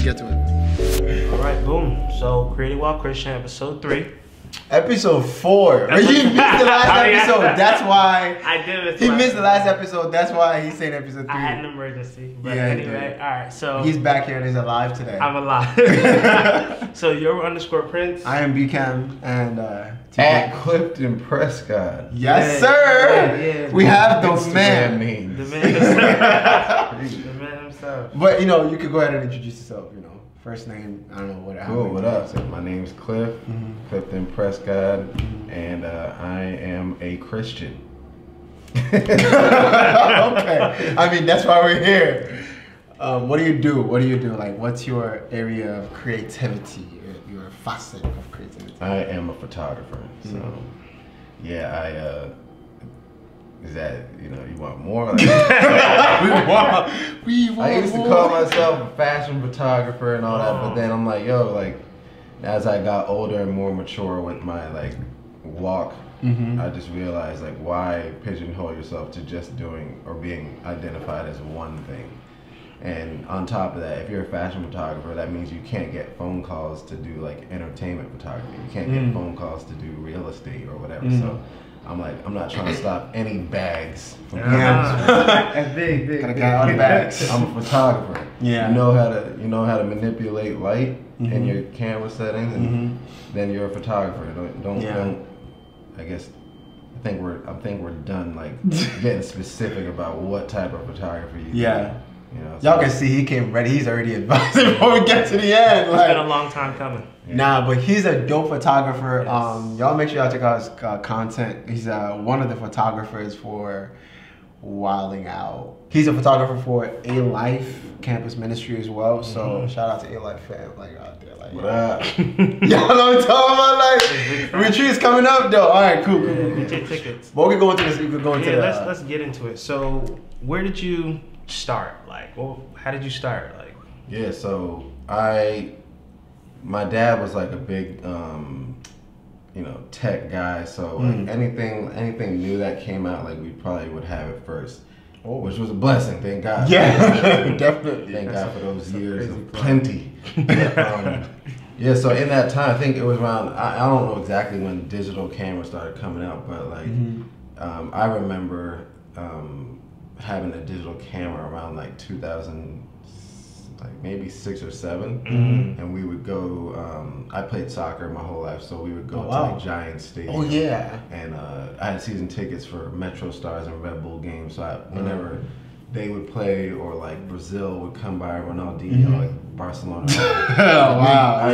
get to it. All right, boom. So, Created While Christian, episode 3. Episode 4. He missed the last episode. That's why. I did miss. He missed the last episode. That's why he's saying episode 3. I had an emergency. But Yeah, anyway, all right. So he's back here and he's alive today. I'm alive. So you're _Prince. I am BCam and at Clifton Prescott. Yes, sir. Yeah. We have the Instagram man. names. The man himself. The man himself. But you know, you could go ahead and introduce yourself. You know, first name. I don't know what. Cool. What up? My name's Cliff. Clifton Prescott, and I am a Christian. Okay. I mean, that's why we're here. What do you do? What do you do? Like, what's your area of creativity? Your facet of creativity? I am a photographer. So, yeah, is that, you want more? Like, we want I used to call myself a fashion photographer and all that, but then I'm like, yo, like, as I got older and more mature with my walk, I just realized why pigeonhole yourself to just doing or being identified as one thing. And on top of that, if you're a fashion photographer, that means you can't get phone calls to do entertainment photography. You can't get phone calls to do real estate or whatever. So I'm like, I'm not trying to stop any bags from That's big. Gotta get all the bags. I'm a photographer. Yeah. You know how to manipulate light in your camera settings, and then you're a photographer. Don't. I guess I think we're done getting specific about what type of photography you do. Y'all can see he came ready. He's already advised before we get to the end. It's been a long time coming. Nah, but he's a dope photographer. Yes. Y'all make sure y'all check out his content. He's one of the photographers for Wilding Out. He's a photographer for A Life Campus Ministry as well. So shout out to A Life fam, out there, What up? y'all know what I'm talking about. Retreat's coming up though. All right, cool. Get your tickets. But we can go into this. We could go into let's get into it. So, where did you start? How did you start? Yeah, so my dad was a big tech guy, so anything new that came out, we probably would have it first. Which was a blessing, thank God. Yeah, definitely. Thank God for those years of plenty. Yeah, so in that time, I think it was around, I don't know exactly when digital cameras started coming out, but I remember having a digital camera around 2000, maybe 6 or 7, and we would go. I played soccer my whole life, so we would go to Giants Stadium. Oh yeah. And I had season tickets for Metro Stars and Red Bull games, so whenever they would play or Brazil would come by, Ronaldinho, Barcelona. Oh wow.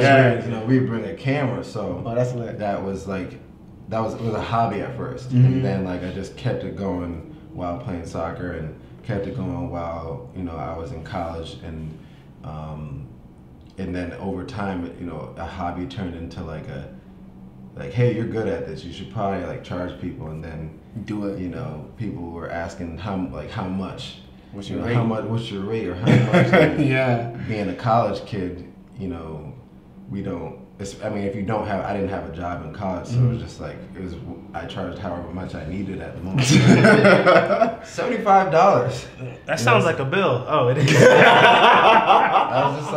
We'd bring a camera, so that's lit. that was it was a hobby at first, and then I just kept it going while playing soccer, and kept it going while I was in college, and then over time, a hobby turned into hey, you're good at this, you should probably charge people, and then do it. People were asking how much. What's your rate? What's your rate, or how much? Yeah. Being a college kid, we don't. If you don't have, I didn't have a job in college, so it was just I charged however much I needed at the moment. $75. That sounds like a bill. Oh, it is. I was just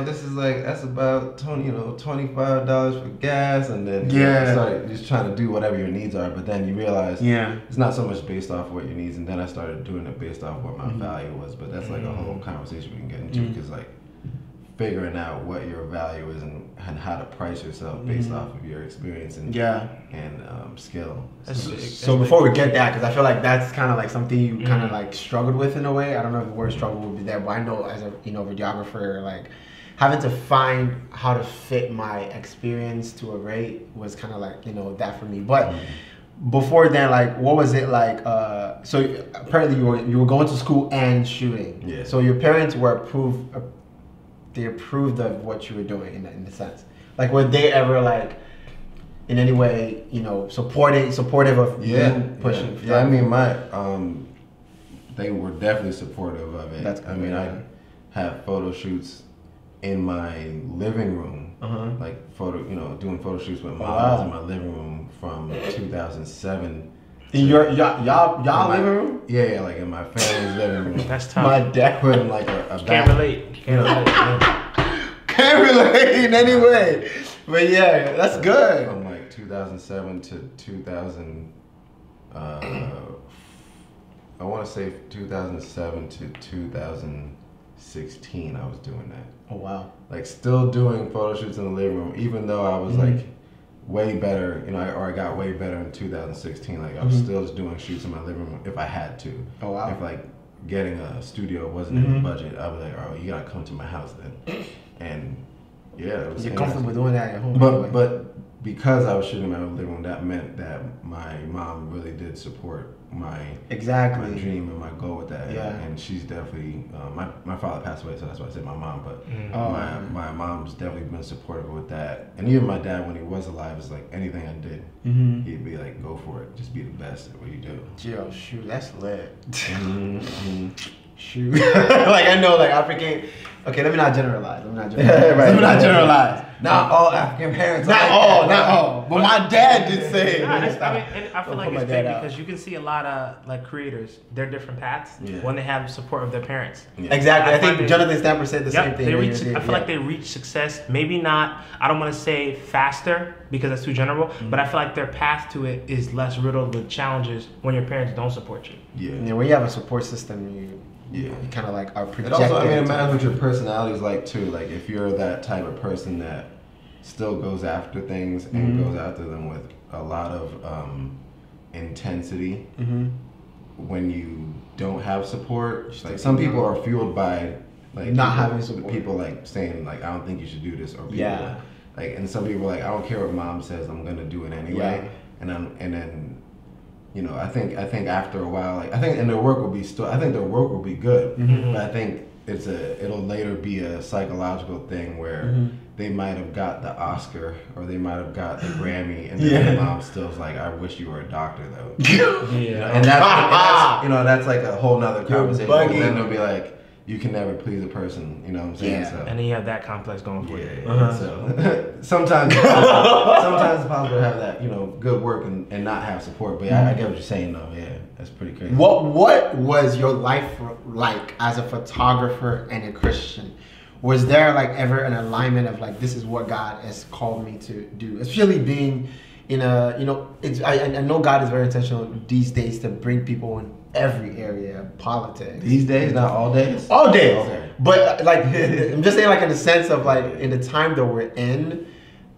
this is that's about $25 for gas, and then started just trying to do whatever your needs are. But then you realize it's not so much based off what your needs, and then I started doing it based off what my value was. But that's a whole conversation we can get into, because figuring out what your value is and how to price yourself based off of your experience and skill. So before we get that, because I feel that's kind of something you kind of struggled with in a way. I don't know if the word struggle would be there, but I know as a videographer, having to find how to fit my experience to a rate was kind of that for me. But before then, what was it like? So apparently you were going to school and shooting. Yeah. So your parents were they approved of what you were doing in a sense. Were they ever in any way, supportive of you pushing? Yeah, they were definitely supportive of it. That's good. I have photo shoots in my living room, doing photo shoots with models in my living room from 2007. In y'all living room? Yeah, in my family's living room. That's tough. My dad put in a Can't relate. Can't relate in any way. But yeah, that's good. From like 2007 to 2000. I want to say 2007 to 2016. I was doing that. Oh wow. Like still doing photo shoots in the living room, even though I was like way better, you know, or I got way better in 2016. Like I was still just doing shoots in my living room if I had to. Oh wow. If like getting a studio wasn't in the budget, I was like, oh, you gotta come to my house then. And yeah, it was. You're comfortable doing that at home. But because I was shooting in my living room, that meant that my mom really did support my dream and my goal with that. Yeah. And she's definitely my father passed away, so that's why I said my mom. But my mom's definitely been supportive with that. And even my dad, when he was alive, was like anything I did, he'd be like, "Go for it, just be the best at what you do." Yo, shoot, that's lit. Shoot, like I know, like African. Okay, let me not generalize. Let me not generalize. Not all African parents. Not all. But my dad did say. I mean, and I feel like it's big because you can see a lot of like creators, their different paths when they have support of their parents. Yeah. Exactly. I think Jonathan Stamper said the same thing. I feel like they reach success. Maybe not. I don't want to say faster because that's too general. But I feel like their path to it is less riddled with challenges when your parents don't support you. Yeah. When you have a support system, you kind of like are projected. It also, I mean, imagine what your personality is like too. Like if you're that type of person that still goes after things and goes after them with a lot of intensity. When you don't have support, like some people are fueled by like not having support. People like saying like, I don't think you should do this, or people like, and some people are like, I don't care what mom says, I'm gonna do it anyway. And then you know, I think after a while, like I think their work will be good, but I think it'll later be a psychological thing where they might have got the Oscar or they might have got the Grammy, and then their mom still's like, I wish you were a doctor though. And that's you know, that's like a whole nother conversation. And then they'll be like, you can never please a person, you know what I'm saying? Yeah. So. And then you have that complex going for you. So sometimes it's possible to have that, you know, good work and not have support. But I get what you're saying though. Yeah, that's pretty crazy. What was your life like as a photographer and a Christian? Was there like ever an alignment of like, this is what God has called me to do? Especially being in a, you know, I know God is very intentional these days to bring people in every area of politics. These days, not all days? All days. Okay. But like, I'm just saying like in the sense of like, in the time that we're in,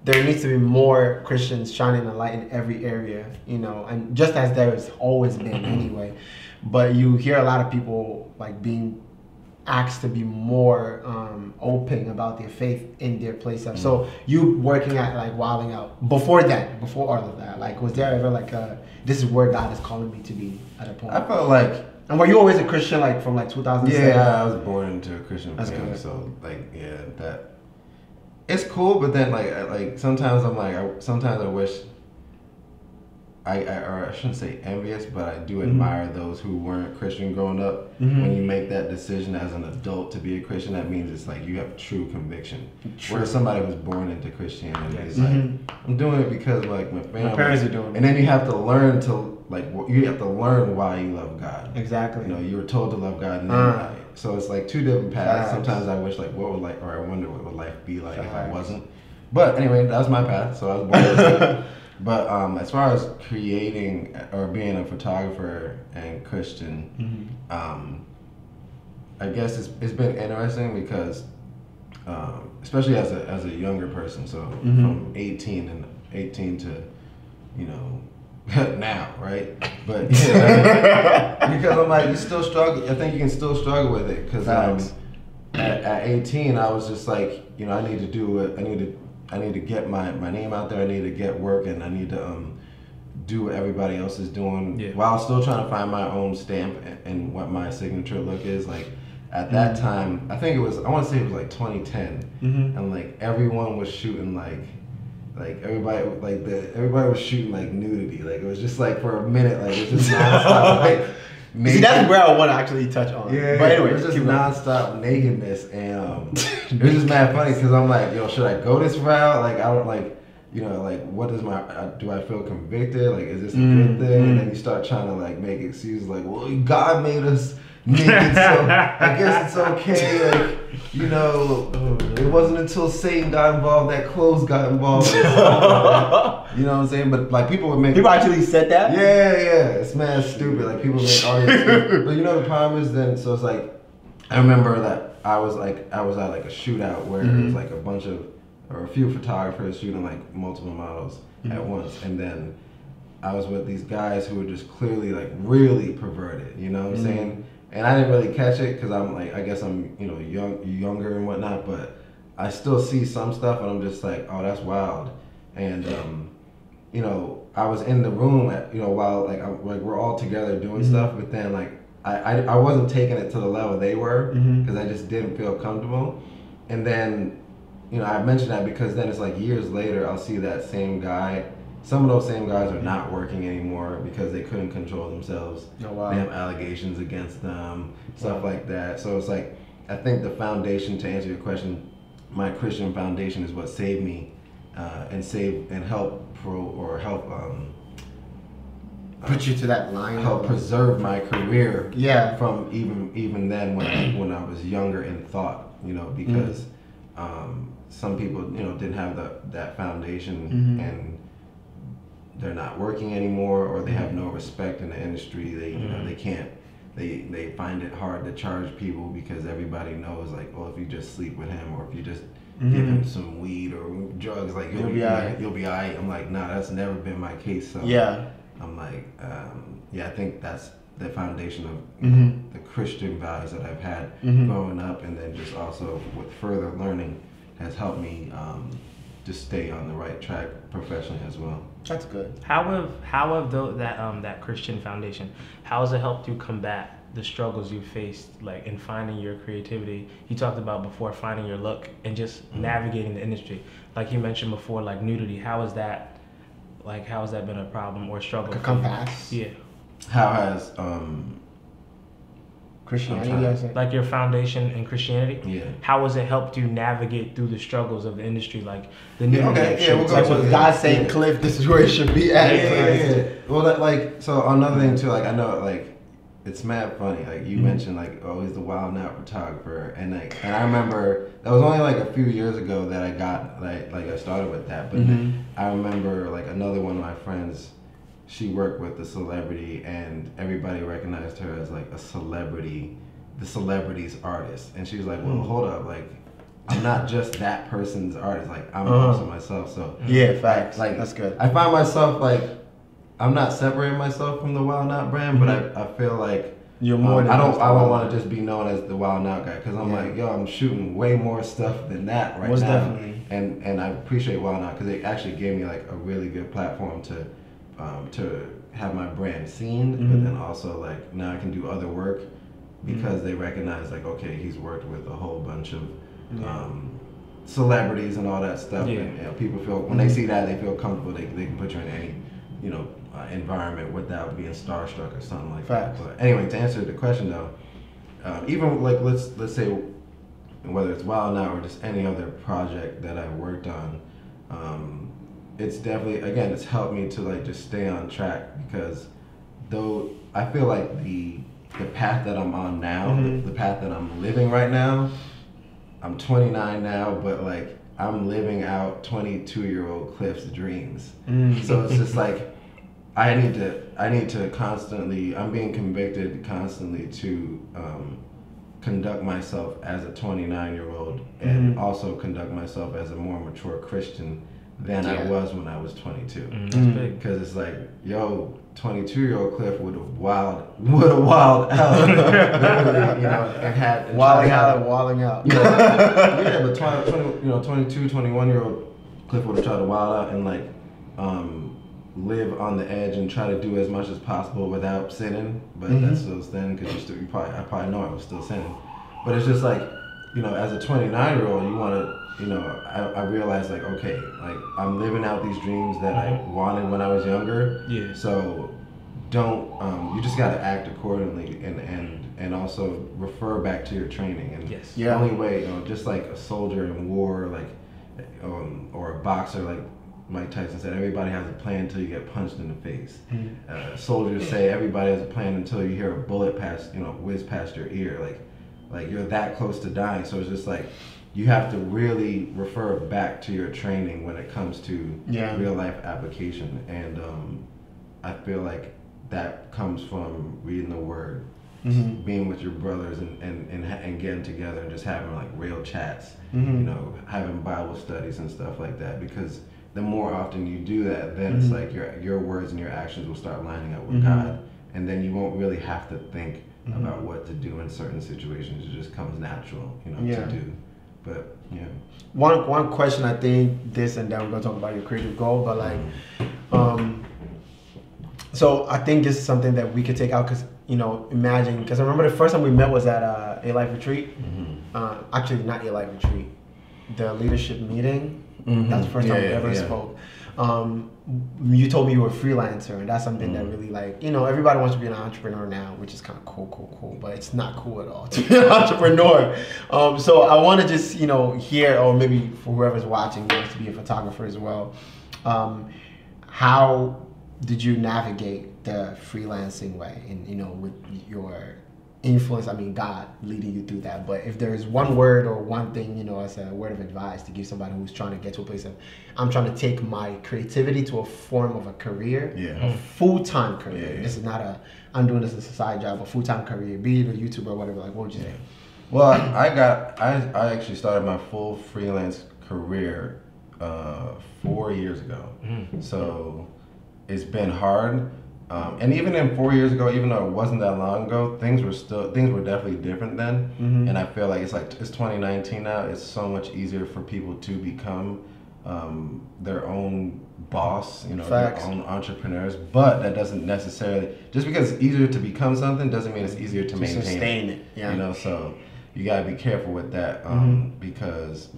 there needs to be more Christians shining a light in every area, you know, and just as there has always been anyway. But you hear a lot of people like being asked to be more open about their faith in their place of. So you working at like Wilding Out before all of that, like was there ever like this is where God is calling me to be at a point? I felt like. And were you always a Christian like from like 2007? Yeah, I was born into a Christian family, so like that. It's cool, but then like sometimes I'm like sometimes I wish. Or I shouldn't say envious, but I do admire those who weren't Christian growing up. When you make that decision as an adult to be a Christian, that means it's like you have true conviction. Whereas somebody who's born into Christianity is like, I'm doing it because like my family, my parents are doing it. And then you have to learn to you have to learn why you love God. Exactly. You know, you were told to love God, and then so it's like two different paths. Sometimes I wish like what would like, or I wonder what would life be like if I wasn't. But anyway, that was my path. So I was born into it. But as far as creating or being a photographer and Christian, I guess it's been interesting because, especially as a younger person, so from 18 to, you know, now, right? But because I'm like, you still struggle. I think you can still struggle with it because at 18 I was just like, you know, I need to do it. I need to get my name out there. I need to get work, and I need to do what everybody else is doing while still trying to find my own stamp and what my signature look is. Like at that time, I think I want to say it was like 2010, and like everyone was shooting like everybody was shooting like nudity. Like it was just like for a minute, like it was just nonstop. Like, see, that's where I want to actually touch on. Yeah, but anyway, it was just nonstop nakedness, and it was just mad funny because I'm like, yo, should I go this route? Like, I don't like, you know, like, what does do I feel convicted? Like, is this a good thing? And then you start trying to like make excuses, like, well, God made us naked, so I guess it's okay. Like, you know, it wasn't until Satan got involved that clothes got involved. You know what I'm saying? But like people would make People actually said that? Yeah, it's mad stupid. Like people make all these things. But you know the problem is then, so it's like, I remember that I was at like a shootout where it was like a few photographers shooting like multiple models at once, and then I was with these guys who were just clearly like really perverted, you know what I'm saying? And I didn't really catch it because I'm like, I guess I'm, you know, younger and whatnot, but I still see some stuff and I'm just like, oh, that's wild. And you know, I was in the room at, you know, while like we're all together doing stuff, but then like I wasn't taking it to the level they were because I just didn't feel comfortable. And then, you know, I mentioned that because then it's like years later I'll see that same guy. Some of those same guys are not working anymore because they couldn't control themselves. Oh, wow. They have allegations against them, stuff like that. So it's like, I think the foundation, to answer your question, my Christian foundation is what saved me and help put you to that line. Help preserve my career. Yeah. From even then when I was younger in thought, you know, because some people, you know, didn't have that foundation and they're not working anymore, or they have no respect in the industry. They you know, they can't. They find it hard to charge people because everybody knows, like, well, if you just sleep with him or if you just give him some weed or drugs, like you'll be alright. I'm like, nah, that's never been my case. So yeah, I'm like, I think that's the foundation of the Christian values that I've had growing up, and then just also with further learning has helped me just stay on the right track professionally as well. That's good. How have that Christian foundation, how has it helped you combat the struggles you faced, like in finding your creativity? You talked about before finding your look and just navigating the industry. Like you mentioned before, like nudity. How has that been a problem or struggle? A compass. Yeah. How has Christianity, like your foundation in Christianity? Yeah. How has it helped you navigate through the struggles of the industry, like the new with God saying, Cliff, this is where it should be at. Yeah. Well, so another thing too, like I know, like it's mad funny. Like you mentioned, like, oh, he's the wild out photographer, and I remember that was only like a few years ago that I got like I started with that, but I remember like another one of my friends. She worked with a celebrity, and everybody recognized her as like a celebrity, the celebrity's artist. And she was like, "Well, hold up, like, I'm not just that person's artist. Like, I'm also myself." So yeah, facts. Like, that's good. I find myself like, I'm not separating myself from the Wild Out brand, but I feel like you're more. I don't want to just be known as the Wild Out guy, because I'm like, yo, I'm shooting way more stuff than that right now. Definitely. And I appreciate Wild Out because it actually gave me like a really good platform to have my brand seen, but then also like now I can do other work because they recognize like, okay, he's worked with a whole bunch of celebrities and all that stuff, and you know, people feel when they see that they feel comfortable. They can put you in any environment without being starstruck or something like that. But anyway, to answer the question though, even like let's say whether it's Wild Now or just any other project that I've worked on. It's definitely, again, it's helped me to like just stay on track, because though I feel like the path that I'm on now, the path that I'm living right now, I'm 29 now, but like I'm living out 22-year-old Cliff's dreams. So it's just like I need to constantly, I'm being convicted constantly to conduct myself as a 29-year-old and also conduct myself as a more mature Christian than I was when I was 22. Because it's like, yo, 22-year-old Cliff would have wild out, literally, and had wilding out. Yeah, but 22, 21-year-old Cliff would have tried to wild out and like live on the edge and try to do as much as possible without sinning. But that's still sin, because I probably know I was still sinning. But it's just like, as a 29-year-old, you want to. I realized like, okay, like I'm living out these dreams that I wanted when I was younger. Yeah. So don't you just got to act accordingly and also refer back to your training. And the only way, just like a soldier in war, like or a boxer, like Mike Tyson said, everybody has a plan until you get punched in the face. Soldiers say everybody has a plan until you hear a bullet whiz past your ear. Like like you're that close to dying. So it's just like you have to really refer back to your training when it comes to real life application. And I feel like that comes from reading the Word, being with your brothers and getting together and just having like real chats, you know, having Bible studies and stuff like that. Because the more often you do that, then it's like your words and your actions will start lining up with God, and then you won't really have to think about what to do in certain situations. It just comes natural, you know, to do. But yeah. One question, I think this, and then we're gonna talk about your creative goal, but like, so I think this is something that we could take out, because, you know, imagine, because I remember the first time we met was at a Life retreat. Actually, not a Life retreat, the leadership meeting. That's the first time we ever spoke. You told me you were a freelancer, and that's something that really, like, you know, everybody wants to be an entrepreneur now, which is kind of cool, but it's not cool at all to be an entrepreneur. So I want to just, you know, hear, or maybe for whoever's watching wants to be a photographer as well, how did you navigate the freelancing way, and, you know, with your influence, I mean, God leading you through that. But if there's one word or one thing, you know, as a word of advice to give somebody who's trying to get to a place of, I'm trying to take my creativity to a form of a career, a full-time career. This is not a, I'm doing this as a side job, a full-time career, be it a YouTuber or whatever. Like, what would you say? Well, I actually started my full freelance career 4 years ago. So it's been hard. And even in 4 years ago, even though it wasn't that long ago, things were definitely different then. And I feel like it's 2019 now. It's so much easier for people to become their own boss, you know, their own entrepreneurs. But that doesn't necessarily, just because it's easier to become something doesn't mean it's easier to maintain sustain it. You know, so you gotta be careful with that, because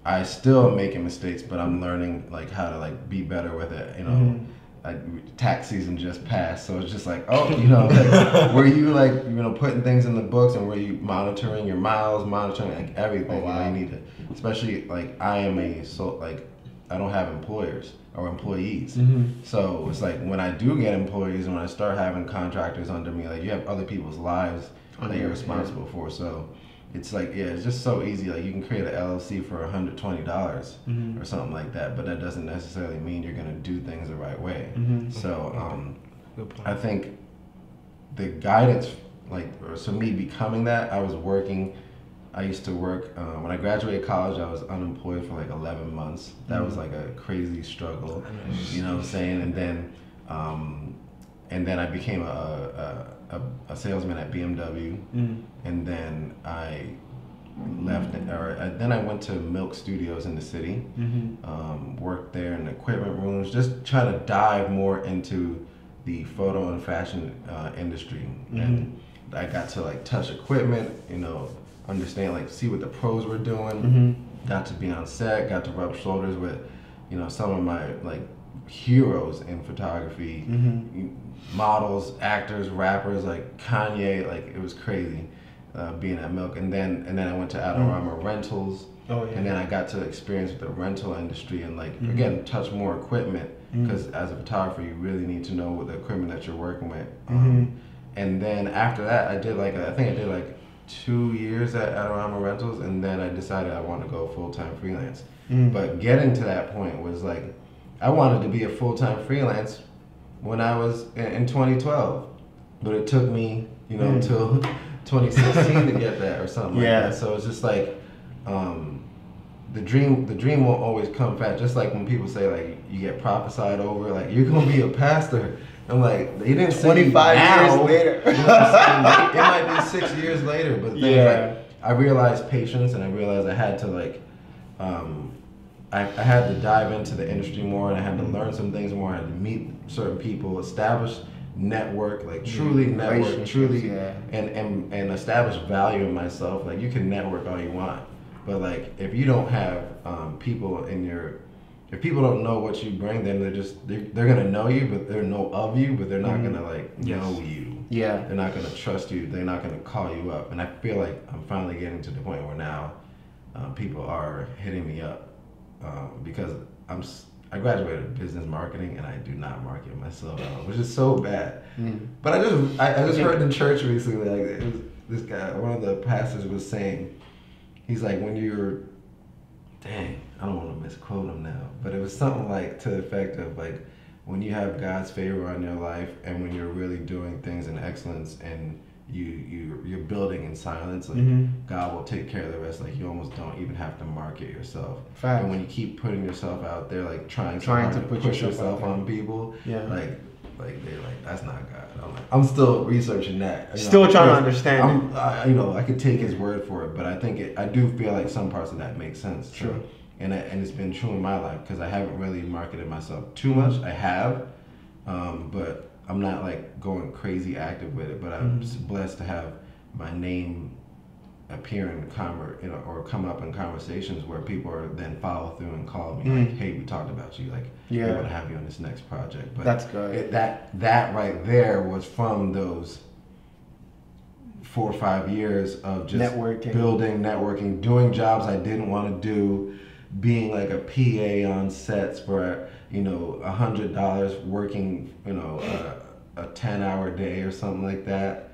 I still am making mistakes, but I'm learning like how to like be better with it, you know. Like, tax season just passed, so it's just like, oh, you know, like, were you like, you know, putting things in the books, and were you monitoring your miles, monitoring like everything? You know, you need to, especially like I don't have employers or employees, so it's like when I do get employees and when I start having contractors under me, like you have other people's lives that you're responsible for, so. It's like, it's just so easy. Like you can create an LLC for $120 or something like that, but that doesn't necessarily mean you're gonna do things the right way. So I think the guidance, like, so me becoming that, I used to work, when I graduated college, I was unemployed for like 11 months. That was like a crazy struggle, you know what I'm saying? And then I became a salesman at BMW, and then I left, then I went to Milk Studios in the city, worked there in the equipment rooms, just trying to dive more into the photo and fashion industry. And I got to like touch equipment, you know, understand, like see what the pros were doing, got to be on set, got to rub shoulders with, you know, some of my like heroes in photography, models, actors, rappers, like Kanye. Like it was crazy being at Milk, and then I went to Adelano Rentals, and then I got to experience the rental industry and like again touch more equipment, because as a photographer you really need to know what the equipment that you're working with. And then after that I did like I think I did like 2 years at Adelano Rentals, and then I decided I want to go full-time freelance. But getting to that point was like I wanted to be a full-time freelance when I was in 2012, but it took me, you know, until 2016 to get that or something like that. So it's just like the dream won't always come fast. Just like when people say like you get prophesied over, like you're gonna be a pastor. I'm like, they didn't say 25 years later. You know, it might be 6 years later, but then like I realized patience, and I realized I had to like I had to dive into the industry more, and I had to learn some things more. I had to meet certain people, establish network, like truly network, truly, and establish value in myself. Like you can network all you want, but like if you don't have people in your, if people don't know what you bring, then they're gonna know you, but they know of you, but they're not gonna like know you. They're not gonna trust you. They're not gonna call you up. And I feel like I'm finally getting to the point where now people are hitting me up. Because I graduated business marketing, and I do not market myself at all, which is so bad. But I just heard in church recently, like this guy, one of the pastors was saying, he's like, when you're, dang, I don't want to misquote him now, but it was something like to the effect of like, when you have God's favor on your life and when you're really doing things in excellence and you're building in silence, like God will take care of the rest. Like you almost don't even have to market yourself. Fact. And when you keep putting yourself out there, like trying to push yourself on people, like they're like, that's not God. I'm still researching that. Still trying to understand it. I could take his word for it, but I think I do feel like some parts of that make sense. True. And it's been true in my life because I haven't really marketed myself too much. I have, but I'm not like going crazy active with it. But I'm blessed to have my name appear in or come up in conversations where people are then follow through and call me like, "Hey, we talked about you. Like, we want to have you on this next project." But that's good. That right there was from those 4 or 5 years of just networking, doing jobs I didn't want to do. Being like a PA on sets for $100, working a 10-hour day or something like that,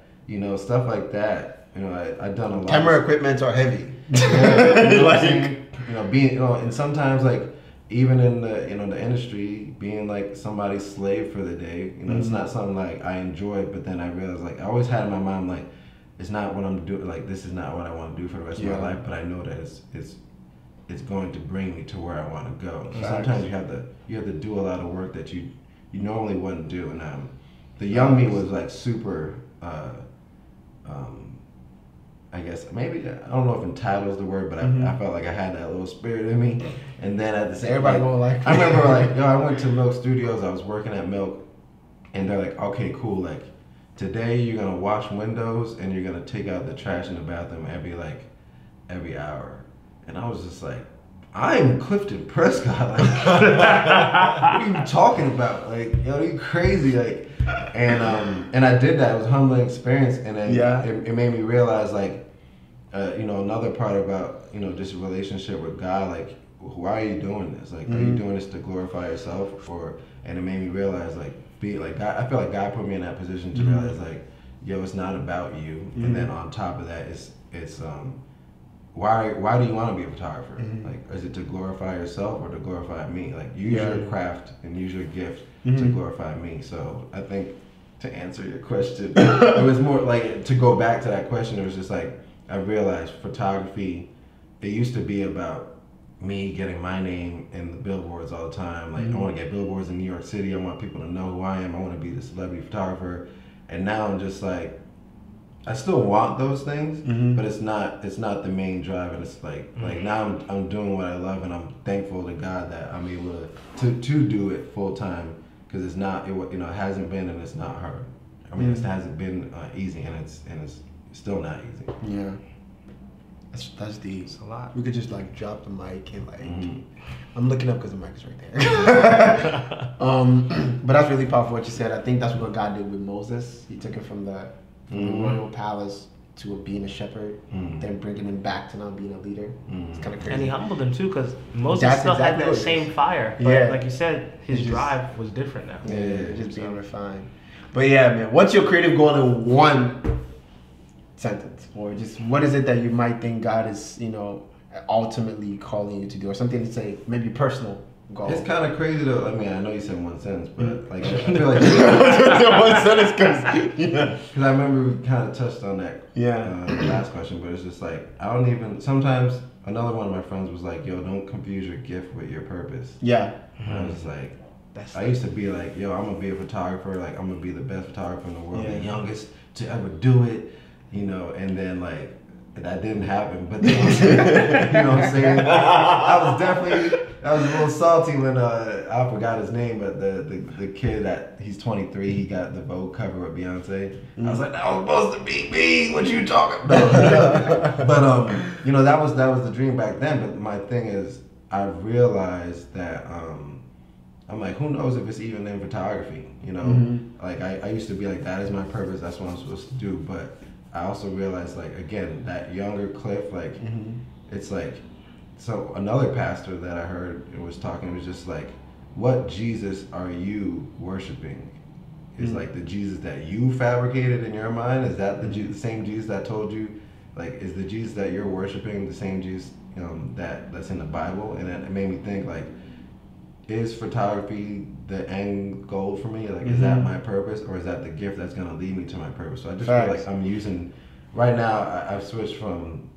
stuff like that. I've done a lot. Camera equipment are heavy. And sometimes like even in the the industry, being like somebody's slave for the day. It's not something like I enjoy, but then I realized like I always had in my mind like it's not what I'm doing. Like this is not what I want to do for the rest of my life, but I know that it's going to bring me to where I want to go. So sometimes you have to do a lot of work that you normally wouldn't do. And the young me was like super. I guess maybe I don't know if entitled is the word, but I felt like I had that little spirit in me. And then at the same everybody going like I remember like I went to Milk Studios. I was working at Milk, and they're like, okay, cool. Like today you're gonna wash windows and you're gonna take out the trash in the bathroom every hour. And I was just like, I'm Clifton Prescott. Like, what are you talking about? Like, you crazy. Like, and I did that. It was a humbling experience. And then it made me realize, like, another part about, just a relationship with God. Like, why are you doing this? Like, are you doing this to glorify yourself? And it made me realize, like, God, I feel like God put me in that position to realize, like, it's not about you. And then on top of that, it's why do you want to be a photographer? Like, is it to glorify yourself or to glorify me? Like, use your craft and use your gift to glorify me. So I think to answer your question, it was more like to go back to that question. It was just like I realized photography. It used to be about me getting my name in the billboards all the time. Like I want to get billboards in New York City. I want people to know who I am. I want to be the celebrity photographer. And now I'm just like, I still want those things, but it's not the main drive. And it's like now I'm doing what I love, and I'm thankful to God that I'm able to do it full time, because it's not it hasn't been, and it's not hard. I mean, it hasn't been easy, and it's still not easy. Yeah, that's deep. It's a lot. We could just like drop the mic and like I'm looking up because the mic is right there. But that's really powerful what you said. I think that's what God did with Moses. He took it from the royal palace to being a shepherd, then bringing him back to now being a leader. It's kind of crazy. And he humbled him too, because Moses still had that same fire. But like you said, his drive was different now. Yeah, just being refined. But yeah, man, what's your creative goal in one sentence? Or just what is it that you might think God is, ultimately calling you to do? Or something to say, maybe personal goal. It's kind of crazy though. I mean, I know you said one sentence, but like I feel like one sentence because I remember we kind of touched on that last question, but it's just like I don't even. Sometimes another one of my friends was like, "Yo, don't confuse your gift with your purpose." Yeah, and I was like, I used to be like, "Yo, I'm gonna be a photographer. Like I'm gonna be the best photographer in the world, the youngest to ever do it." And then like that didn't happen. But then, you know what I'm saying? I was a little salty when I forgot his name, but the kid that he's 23, he got the Vogue cover with Beyonce. I was like, that was supposed to be me. What you talking about? But that was the dream back then. But my thing is, I realized that I'm like, who knows if it's even in photography? Like I used to be like, that is my purpose. That's what I'm supposed to do. But I also realized, like, again, that younger Cliff, like, it's like, so another pastor that I heard was talking, was just like, what Jesus are you worshiping? is like the Jesus that you fabricated in your mind? Is that the same Jesus that told you? Like, is the Jesus that you're worshiping the same Jesus that's in the Bible? And it made me think, like, is photography the end goal for me? Like, is that my purpose, or is that the gift that's gonna lead me to my purpose? So I just feel like I'm using, right now, I've switched from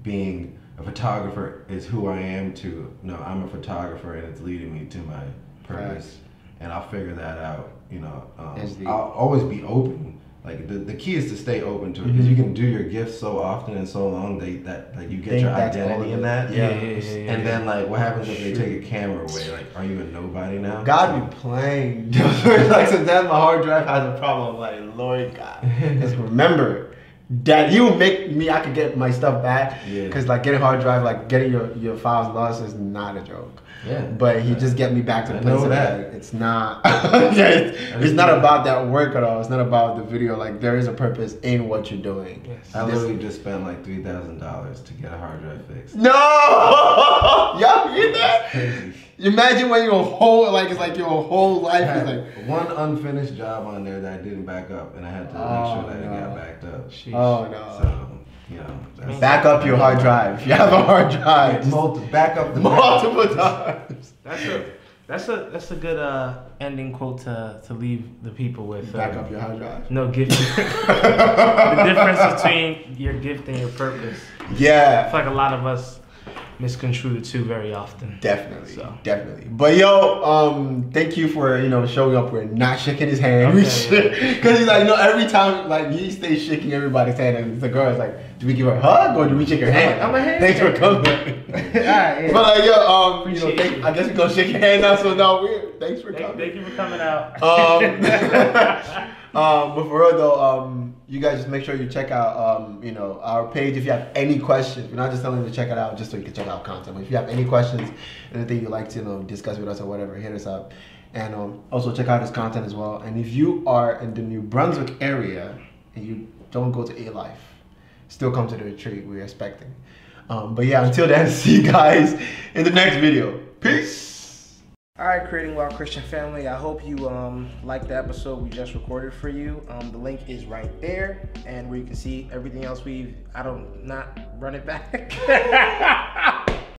being a photographer is who I am to, no, I'm a photographer and it's leading me to my purpose. And I'll figure that out, you know. I'll always be open. Like, the key is to stay open to it, because you can do your gifts so often and so long that like you get your identity in that. And then, like, what happens if they take a camera away? Like, are you a nobody now? God be playing. Like, sometimes my hard drive has a problem. Like, Lord God, just remember that you make me. I could get my stuff back. Because like getting hard drive, like getting your files lost is not a joke. But he just get me back to the place that it's not. It's not about that work at all. It's not about the video. Like, there is a purpose in what you're doing. I literally just spent like $3,000 to get a hard drive fixed. No, y'all hear that? That's crazy. Imagine when your whole it's like your whole life is like one unfinished job on there that I didn't back up, and I had to make sure that it got backed up. Oh no. So, you know, back up your hard drive. If you have a hard drive, back up the multiple times. That's a good ending quote to leave the people with. Back up your hard drive. No gift. The difference between your gift and your purpose. Yeah. I feel like a lot of us misconstrue the two very often. Definitely. But yo, thank you for showing up. We're not shaking his hand. Because he's like, every time like he stays shaking everybody's hand, and the girl is like, do we give her a hug or do we shake her hand? I'm a hand. Thanks for coming. But like yo, I guess we're gonna shake your hand now. So no, thanks for coming. Thank you for coming out. But for real though, you guys just make sure you check out our page if you have any questions. We're not just telling you to check it out just so you can check out content. But if you have any questions, anything you'd like to discuss with us or whatever, hit us up. And also check out his content as well. And if you are in the New Brunswick area and you don't go to A-Life, still come to the retreat we're expecting. But yeah, until then, see you guys in the next video. Peace. Alright, Creating Wild Christian family, I hope you liked the episode we just recorded for you. The link is right there, and where you can see everything else not run it back.